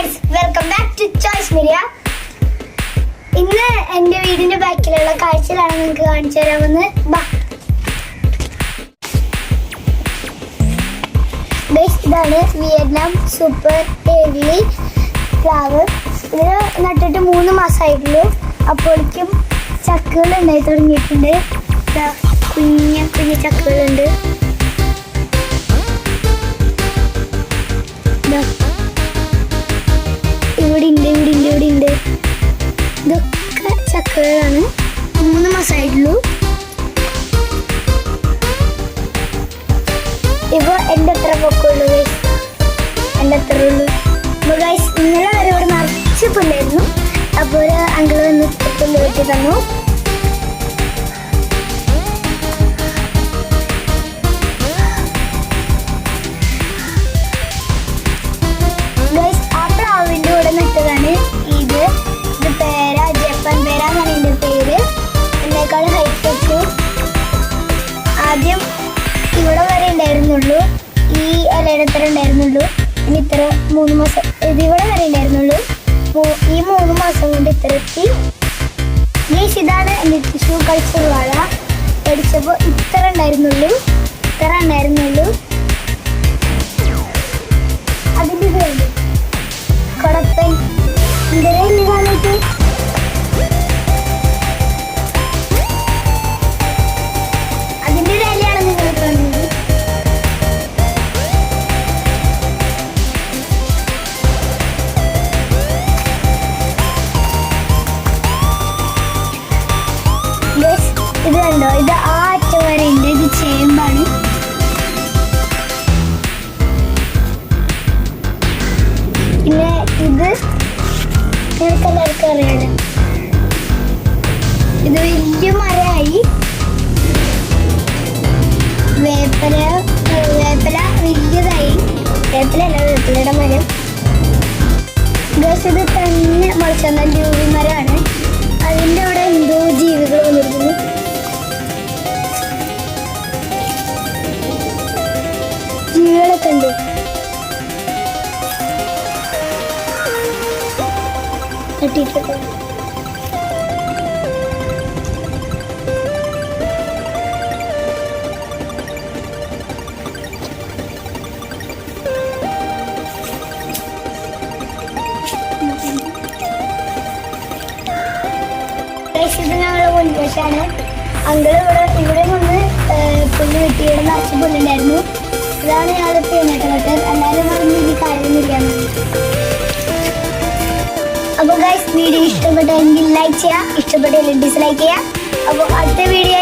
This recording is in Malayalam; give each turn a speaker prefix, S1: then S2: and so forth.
S1: Friends, welcome back to Choice Media. ഇന്ന് എൻ്റെ വീടിന്റെ ബാക്കിലുള്ള കാഴ്ചകളാണ് നിങ്ങൾക്ക് കാണിച്ചു തരാമെന്ന്. ഇതാണ് വിയറ്റ്നാം സൂപ്പർ ഹെവി ഫ്ലവർ. ഇത് നട്ടിട്ട് 3 മാസമായിട്ടുള്ളൂ. അപ്പോഴേക്കും ചക്കകൾ ഉണ്ടായി തുടങ്ങിയിട്ടുണ്ട്. കുഞ്ഞ കുഞ്ഞ ചക്കകളുണ്ട്. ഇവിടെ ഉണ്ട്. ഇതൊക്കെ ചക്കകളാണ്. 3 മാസമായിട്ടുള്ളൂ. ഇപ്പൊ എൻ്റെ എത്ര പൊക്കമുള്ളൂ ഗൈസ്, എൻ്റെ എത്ര ഉള്ളൂ. അപ്പോൾ ഗൈസ് ഇന്നലെ വരെ ഇവിടെ നിറച്ച് പുല്ലായിരുന്നു. അപ്പോൾ ഒരു അങ്കിൾ വന്ന് പുല്ല് വെട്ടി തന്നു. ഗൈസ് ആ പ്ലാവിൻ്റെ കൂടെ നട്ടതാണ് ഇത് പേര, ജപ്പാൻ പേര എന്നാണ് ഇതിൻ്റെ പേര്. എന്നേക്കാൾ ഹൈറ്റ് വെച്ചു. ആദ്യം ഇവിടെ വരെ ഉണ്ടായിരുന്നുള്ളൂ, ഈ ഇലയുടെ ഇത്ര ഉണ്ടായിരുന്നുള്ളൂ. ഇനി ഇത്ര 3 മാസം ഇതിവിടെ വരെ ഉണ്ടായിരുന്നുള്ളൂ. ഈ 3 മാസം കൊണ്ട് ഇത്ര എത്തി. ഇതാണ് എൻ്റെ ടിഷ്യൂ കൾച്ചർ വാഴ. പഠിച്ചപ്പോൾ ഇത്ര ഉണ്ടായിരുന്നുള്ളൂ. അതിൻ്റെ പേര് കൊടപ്പൻ. ഇതിനെ കാണിട്ട് അതിൻ്റെ ഒരു ഇലയാണ് നിങ്ങൾ കാണുന്നത്. ഇത് കണ്ടോ, ഇത് ആ അറ്റം വരെ ഉണ്ട്. ഇത് ചേമ്പാണ്. പിന്നെ ഇത് നിങ്ങൾക്ക് എല്ലാവർക്കും അറിയാലോ, ഇത് വലിയ മരമായി. വേപ്പില വലിയതായി. വേപ്പിലയുടെ മരം. ഇത് തന്നെ മുളച്ചെന്ന ലൂവി മരമാണ്. അതിൻ്റെ അവിടെ എന്തോ ജീവികൾ വന്നിരിക്കുന്നു. ജീവികളൊക്കെ ഉണ്ട്. തട്ടിയിട്ടൊക്കെ ഇത് ഞങ്ങളുടെ മുൻവശമാണ്. അങ്കിൾ ഇവിടെ നിന്ന് പുല്ല് വെട്ടിയുടെ നിറച്ച് പുല്ലുണ്ടായിരുന്നു. ഇതാണ് ഞങ്ങളുടെ പീനട്ട്. എല്ലാവരും പറഞ്ഞ് ഈ കാര്യമൊന്നുമില്ല. അപ്പോൾ ഗൈസ് വീഡിയോ ഇഷ്ടപ്പെട്ടെങ്കിൽ ലൈക്ക് ചെയ്യുക, ഇഷ്ടപ്പെട്ടില്ലെങ്കിൽ ഡിസ്ലൈക്ക് ചെയ്യുക. അപ്പോൾ അടുത്ത വീഡിയോ